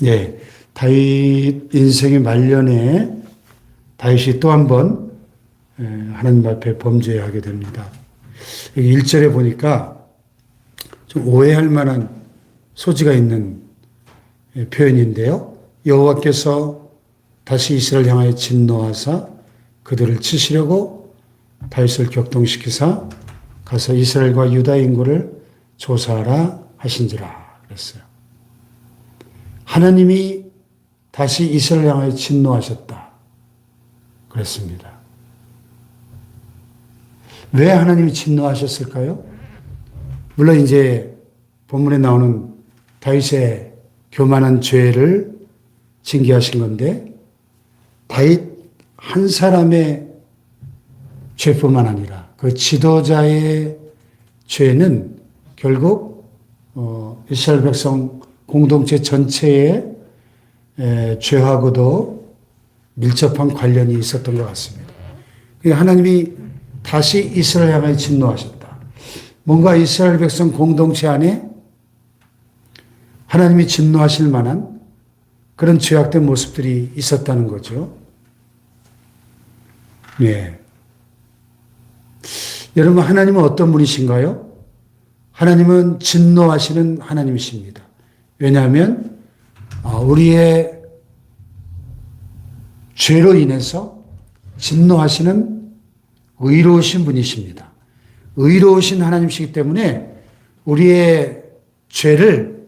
예, 다윗 인생의 말년에 다윗이 또 한 번 하나님 앞에 범죄하게 됩니다. 여기 1절에 보니까 좀 오해할 만한 소지가 있는 표현인데요. 여호와께서 다시 이스라엘 향하여 진노하사 그들을 치시려고 다윗을 격동시키사 가서 이스라엘과 유다 인구를 조사하라 하신지라 그랬어요. 하나님이 다시 이스라엘 향하여 진노하셨다 그랬습니다. 왜 하나님이 진노하셨을까요? 물론 이제 본문에 나오는 다윗의 교만한 죄를 징계하신 건데 다윗 한 사람의 죄뿐만 아니라 그 지도자의 죄는 결국 이스라엘 백성 공동체 전체의 죄하고도 밀접한 관련이 있었던 것 같습니다. 하나님이 다시 이스라엘 향하여 진노하셨다. 뭔가 이스라엘 백성 공동체 안에 하나님이 진노하실 만한 그런 죄악된 모습들이 있었다는 거죠. 예. 여러분, 하나님은 어떤 분이신가요? 하나님은 진노하시는 하나님이십니다. 왜냐하면 우리의 죄로 인해서 진노하시는 의로우신 분이십니다. 의로우신 하나님이시기 때문에 우리의 죄를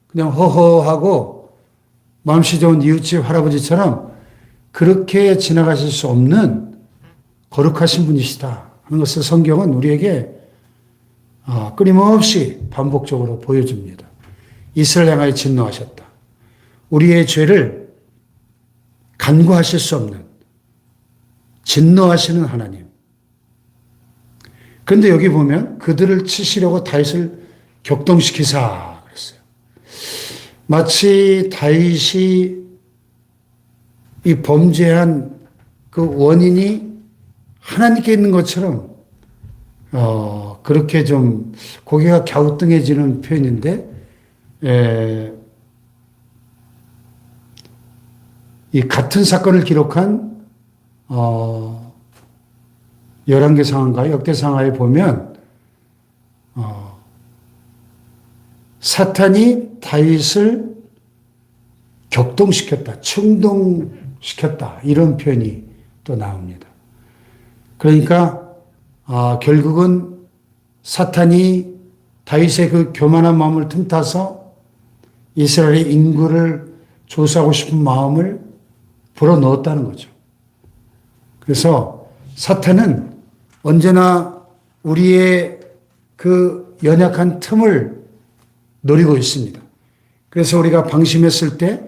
그냥 허허하고 마음씨 좋은 이웃집 할아버지처럼 그렇게 지나가실 수 없는 거룩하신 분이시다 하는 것을 성경은 우리에게 끊임없이 반복적으로 보여줍니다. 이스라엘 향하여 진노하셨다. 우리의 죄를 간구하실 수 없는 진노하시는 하나님. 그런데 여기 보면 그들을 치시려고 다윗을 격동시키사 그랬어요. 마치 다윗이 이 범죄한 그 원인이 하나님께 있는 것처럼 그렇게 좀 고개가 갸우뚱해지는 표현인데 이 같은 사건을 기록한 11개 상하인가요? 역대 상하에 보면 사탄이 다윗을 격동시켰다, 충동시켰다 이런 표현이 또 나옵니다. 그러니까 결국은 사탄이 다윗의 그 교만한 마음을 틈타서 이스라엘의 인구를 조사하고 싶은 마음을 불어넣었다는 거죠. 그래서 사탄은 언제나 우리의 그 연약한 틈을 노리고 있습니다. 그래서 우리가 방심했을 때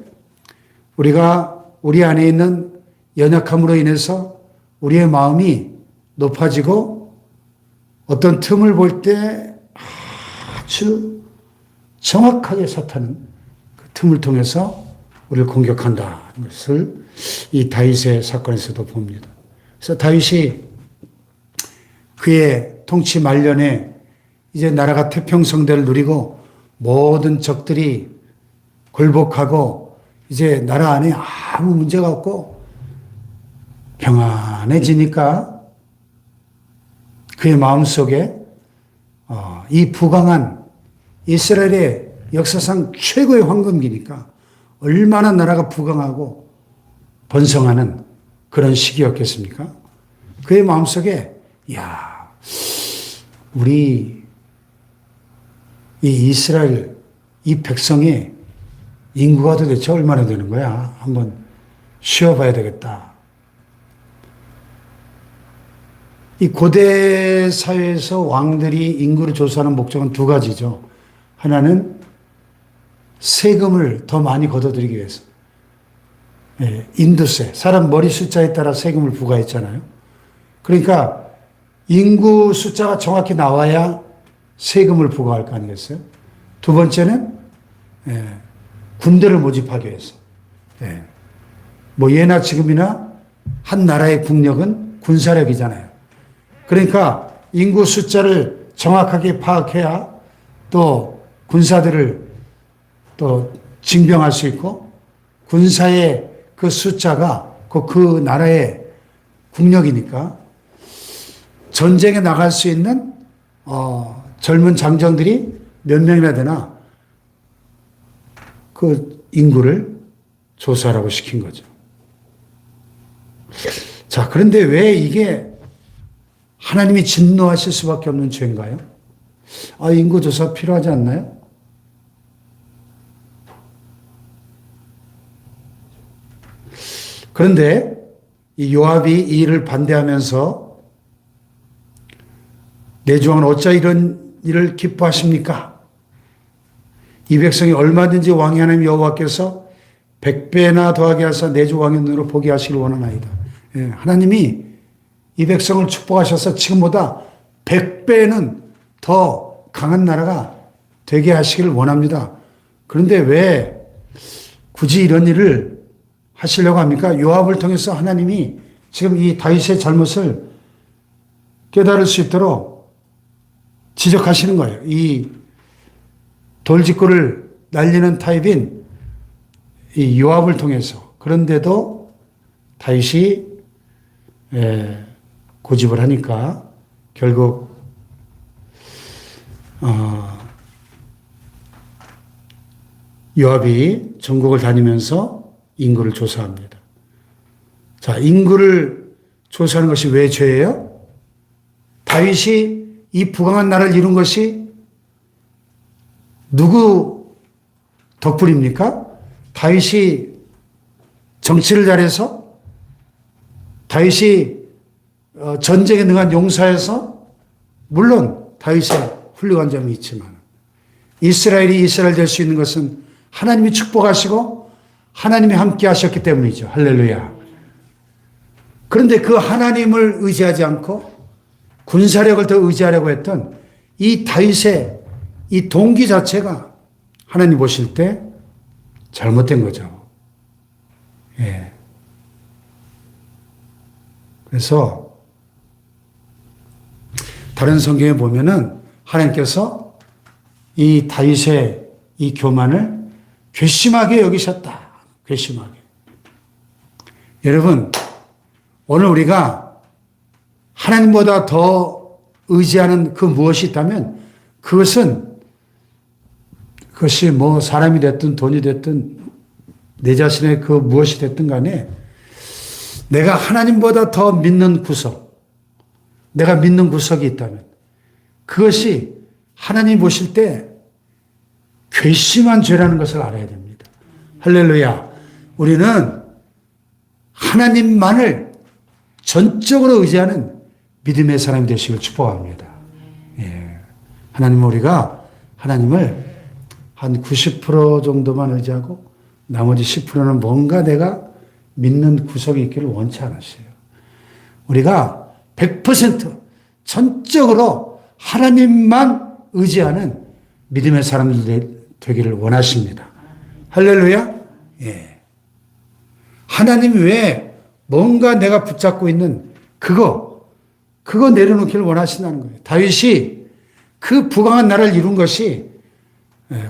우리가 우리 안에 있는 연약함으로 인해서 우리의 마음이 높아지고 어떤 틈을 볼 때 아주 정확하게 사탄은 그 틈을 통해서 우리를 공격한다는 것을 이 다윗의 사건에서도 봅니다. 그래서 다윗이 그의 통치 말년에 이제 나라가 태평성대를 누리고 모든 적들이 굴복하고 이제 나라 안에 아무 문제가 없고 평안해지니까 그의 마음속에 이 부강한 이스라엘의 역사상 최고의 황금기니까 얼마나 나라가 부강하고 번성하는 그런 시기였겠습니까? 그의 마음속에 우리 이 이스라엘 이 백성의 인구가 도대체 얼마나 되는 거야? 한번 쉬어봐야 되겠다. 이 고대 사회에서 왕들이 인구를 조사하는 목적은 두 가지죠. 하나는 세금을 더 많이 걷어들이기 위해서. 인두세, 사람 머리 숫자에 따라 세금을 부과했잖아요. 그러니까 인구 숫자가 정확히 나와야 세금을 부과할 거 아니겠어요? 두 번째는 군대를 모집하기 위해서. 뭐 예나 지금이나 한 나라의 국력은 군사력이잖아요. 그러니까 인구 숫자를 정확하게 파악해야 또 군사들을 또 징병할 수 있고 군사의 그 숫자가 그 나라의 국력이니까 전쟁에 나갈 수 있는 젊은 장정들이 몇 명이나 되나 그 인구를 조사하라고 시킨 거죠. 자, 그런데 왜 이게 하나님이 진노하실 수밖에 없는 죄인가요? 인구조사 필요하지 않나요? 그런데 이 요압이 이 일을 반대하면서 내 주왕은 어찌 이런 일을 기뻐하십니까? 이 백성이 얼마든지 왕이 하나님 여호와께서 100배나 더하게 하사 내 주 왕의 눈으로 보게 하시길 원하나이다. 예, 하나님이 이 백성을 축복하셔서 지금보다 100배는 더 강한 나라가 되게 하시기를 원합니다. 그런데 왜 굳이 이런 일을 하시려고 합니까? 요압을 통해서 하나님이 지금 이 다윗의 잘못을 깨달을 수 있도록 지적하시는 거예요. 이 돌직구를 날리는 타입인 이 요압을 통해서. 그런데도 다윗이 고집을 하니까 결국 요압이 전국을 다니면서 인구를 조사합니다. 자, 인구를 조사하는 것이 왜 죄예요? 다윗이 이 부강한 나라를 이룬 것이 누구 덕분입니까? 다윗이 정치를 잘해서? 다윗이 전쟁에 능한 용사여서? 물론 다윗의 훌륭한 점이 있지만 이스라엘이 이스라엘 될 수 있는 것은 하나님이 축복하시고 하나님이 함께 하셨기 때문이죠. 할렐루야. 그런데 그 하나님을 의지하지 않고 군사력을 더 의지하려고 했던 이 다윗의 이 동기 자체가 하나님 보실 때 잘못된 거죠. 예. 그래서 다른 성경에 보면은 하나님께서 이 다윗의 이 교만을 괘씸하게 여기셨다. 괘씸하게. 여러분, 오늘 우리가 하나님보다 더 의지하는 그 무엇이 있다면 그것이 뭐 사람이 됐든 돈이 됐든 내 자신의 그 무엇이 됐든 간에 내가 하나님보다 더 믿는 구석, 내가 믿는 구석이 있다면 그것이 하나님 보실 때 괘씸한 죄라는 것을 알아야 됩니다. 할렐루야. 우리는 하나님만을 전적으로 의지하는 믿음의 사람이 되시길 축복합니다. 예. 우리가 하나님을 한 90% 정도만 의지하고 나머지 10%는 뭔가 내가 믿는 구석이 있기를 원치 않으세요. 우리가 100% 전적으로 하나님만 의지하는 믿음의 사람들 되기를 원하십니다. 할렐루야? 예. 하나님 외에 뭔가 내가 붙잡고 있는 그거 내려놓기를 원하신다는 거예요. 다윗이 그 부강한 나라를 이룬 것이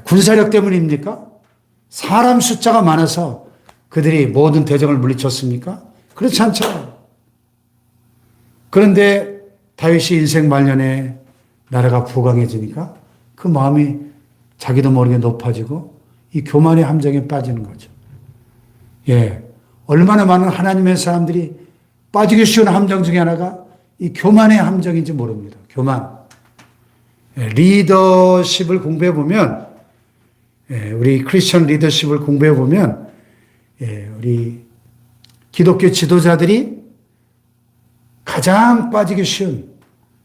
군사력 때문입니까? 사람 숫자가 많아서 그들이 모든 대적을 물리쳤습니까? 그렇지 않잖아요. 그런데 다윗이 인생 말년에 나라가 부강해지니까 그 마음이 자기도 모르게 높아지고 이 교만의 함정에 빠지는 거죠. 예. 얼마나 많은 하나님의 사람들이 빠지기 쉬운 함정 중에 하나가 이 교만의 함정인지 모릅니다. 교만. 예. 리더십을 공부해 보면, 우리 크리스천 리더십을 공부해 보면, 우리 기독교 지도자들이 가장 빠지기 쉬운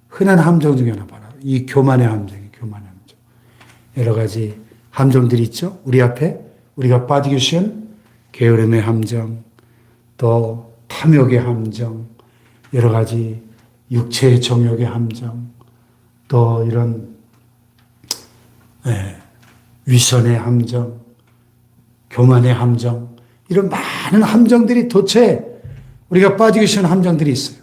흔한 함정 중에 하나 바로 이 교만의 함정이에요. 교만의 함정. 여러 가지 함정들이 있죠. 우리 앞에 우리가 빠지기 쉬운 게으름의 함정, 또 탐욕의 함정, 여러 가지 육체의 정욕의 함정, 또 이런 위선의 함정, 교만의 함정, 이런 많은 함정들이 도체 우리가 빠지기 쉬운 함정들이 있어요.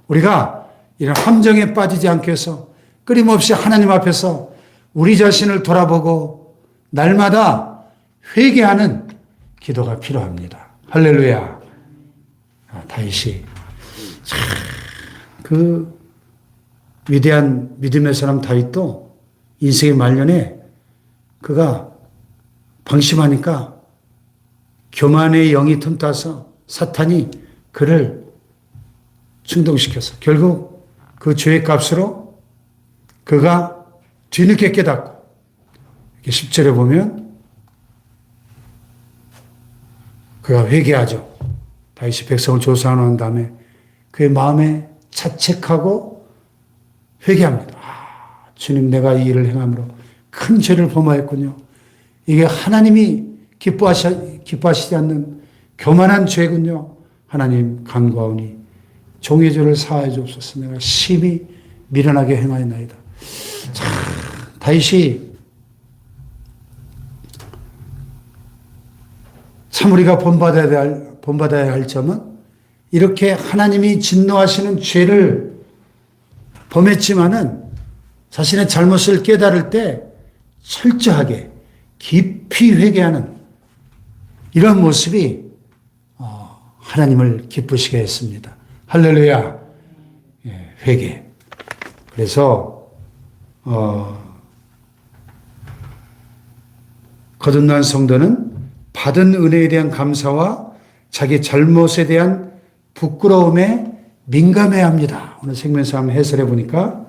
우리가 이런 함정에 빠지지 않기 위해서 끊임없이 하나님 앞에서 우리 자신을 돌아보고 날마다 회개하는 기도가 필요합니다. 할렐루야. 다윗이 그 위대한 믿음의 사람 다윗도 인생의 말년에 그가 방심하니까 교만의 영이 틈타서 사탄이 그를 충동시켜서 결국 그 죄의 값으로 그가 뒤늦게 깨닫고 10절에 보면 그가 회개하죠. 다윗이 백성을 조사하는 다음에 그의 마음에 자책하고 회개합니다. 주님, 내가 이 일을 행함으로 큰 죄를 범하였군요. 이게 하나님이 기뻐하시지 않는 교만한 죄군요. 하나님 간구하오니 종의 죄를 사하여 주옵소서. 내가 심히 미련하게 행하였나이다. 자, 다윗이 참 우리가 본받아야 할 점은 이렇게 하나님이 진노하시는 죄를 범했지만은 자신의 잘못을 깨달을 때 철저하게 깊이 회개하는 이런 모습이 하나님을 기쁘시게 했습니다. 할렐루야. 회개. 그래서 거듭난 성도는 받은 은혜에 대한 감사와 자기 잘못에 대한 부끄러움에 민감해야 합니다. 오늘 생명사함 해설해 보니까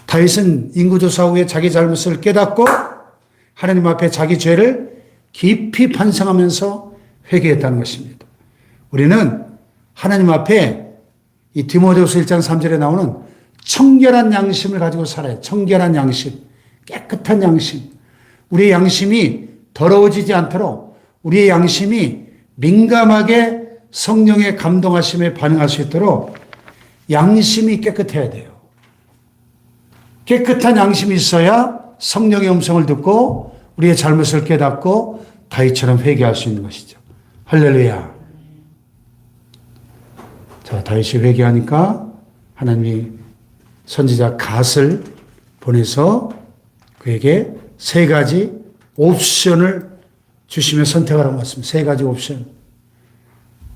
다윗은 인구조사 후에 자기 잘못을 깨닫고 하나님 앞에 자기 죄를 깊이 반성하면서 회개했다는 것입니다. 우리는 하나님 앞에 이 디모데후서 1장 3절에 나오는 청결한 양심을 가지고 살아요. 청결한 양심, 깨끗한 양심. 우리의 양심이 더러워지지 않도록 우리의 양심이 민감하게 성령의 감동하심에 반응할 수 있도록 양심이 깨끗해야 돼요. 깨끗한 양심이 있어야 성령의 음성을 듣고 우리의 잘못을 깨닫고 다윗처럼 회개할 수 있는 것이죠. 할렐루야. 자, 다윗이 회개하니까 하나님이 선지자 갓을 보내서 그에게 세 가지 옵션을 주시며 선택하라고 했습니다. 세 가지 옵션.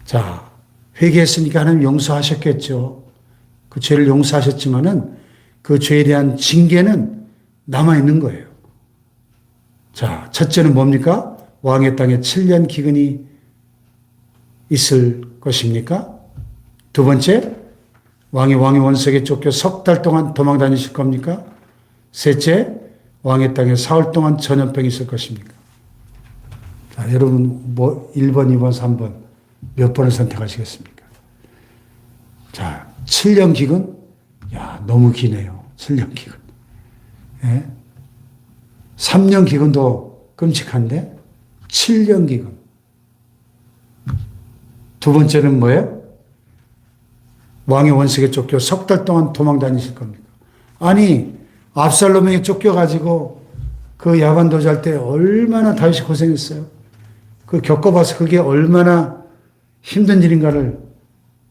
자, 회개했으니까 하나님 용서하셨겠죠. 그 죄를 용서하셨지만은 그 죄에 대한 징계는 남아있는 거예요. 자, 첫째는 뭡니까? 왕의 땅에 7년 기근이 있을 것입니까? 두 번째, 왕의 원수에게 쫓겨 석 달 동안 도망 다니실 겁니까? 셋째, 왕의 땅에 사흘 동안 전염병이 있을 것입니까? 자, 여러분, 1번, 2번, 3번, 몇 번을 선택하시겠습니까? 자, 7년 기근? 야, 너무 기네요. 7년 기근. 예? 3년 기근도 끔찍한데, 7년 기근. 두 번째는 뭐예요? 왕의 원수에게 쫓겨 석 달 동안 도망 다니실 겁니까? 아니, 압살롬에게 쫓겨가지고 그 야반도주 할 때 얼마나 다윗이 고생했어요. 그 겪어봐서 그게 얼마나 힘든 일인가를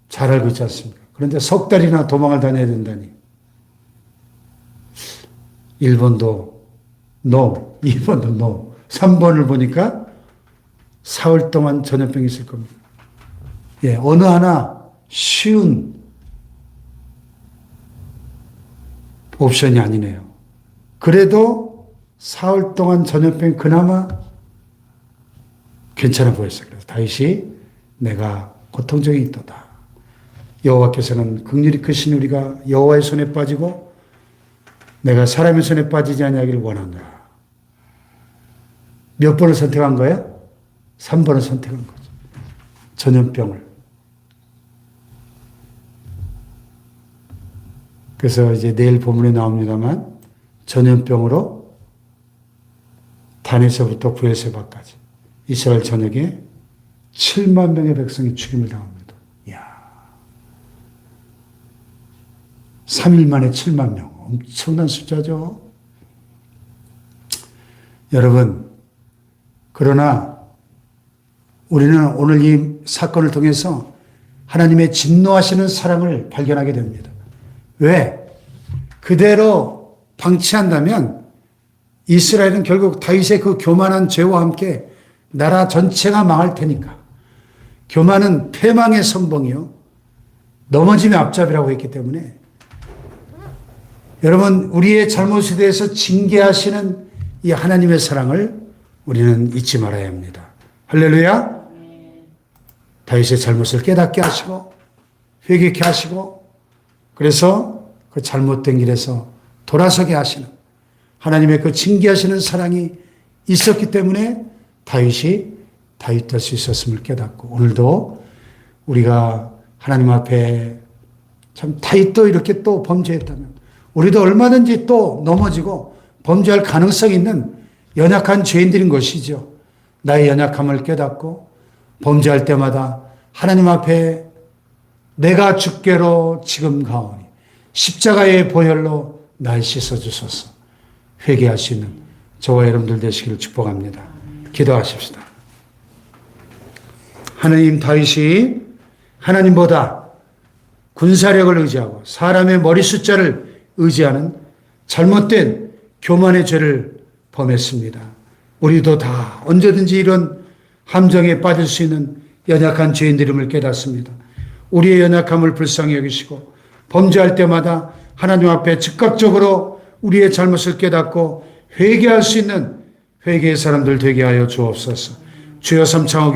잘 알고 있지 않습니까? 그런데 석 달이나 도망을 다녀야 된다니. 1번도 no, 2번도 no, 3번을 보니까 사흘 동안 전염병이 있을 겁니다. 예, 어느 하나 쉬운 옵션이 아니네요. 그래도 사흘 동안 전염병이 그나마 괜찮아 보였어요. 그래서 다윗이 내가 고통적이 있도다. 여호와께서는 긍휼히 크신 우리가 여호와의 손에 빠지고 내가 사람의 손에 빠지지 아니하기를 원하노라. 몇 번을 선택한 거예요? 3번을 선택한 거죠. 전염병을. 그래서 이제 내일 본문에 나옵니다만 전염병으로 단에서부터 브에세바까지 이스라엘 전역에 7만 명의 백성이 죽임을 당합니다. 3일 만에 7만 명. 엄청난 숫자죠. 여러분, 그러나 우리는 오늘 이 사건을 통해서 하나님의 진노하시는 사랑을 발견하게 됩니다. 왜? 그대로 방치한다면 이스라엘은 결국 다윗의 그 교만한 죄와 함께 나라 전체가 망할 테니까. 교만은 패망의 선봉이요. 넘어짐의 앞잡이라고 했기 때문에 여러분, 우리의 잘못에 대해서 징계하시는 이 하나님의 사랑을 우리는 잊지 말아야 합니다. 할렐루야. 다윗의 잘못을 깨닫게 하시고 회개케 하시고 그래서 그 잘못된 길에서 돌아서게 하시는 하나님의 그 징계하시는 사랑이 있었기 때문에 다윗이 다윗 될 수 있었음을 깨닫고 오늘도 우리가 하나님 앞에 참 다윗도 이렇게 또 범죄했다면 우리도 얼마든지 또 넘어지고 범죄할 가능성이 있는 연약한 죄인들인 것이죠. 나의 연약함을 깨닫고 범죄할 때마다 하나님 앞에 내가 주께로 지금 가오니 십자가의 보혈로 날 씻어주소서 회개할 수 있는 저와 여러분들 되시기를 축복합니다. 기도하십시다. 하나님, 다윗이 하나님보다 군사력을 의지하고 사람의 머리 숫자를 의지하는 잘못된 교만의 죄를 범했습니다. 우리도 다 언제든지 이런 함정에 빠질 수 있는 연약한 죄인들임을 깨닫습니다. 우리의 연약함을 불쌍히 여기시고 범죄할 때마다 하나님 앞에 즉각적으로 우리의 잘못을 깨닫고 회개할 수 있는 회개의 사람들 되게 하여 주옵소서. 주여 삼창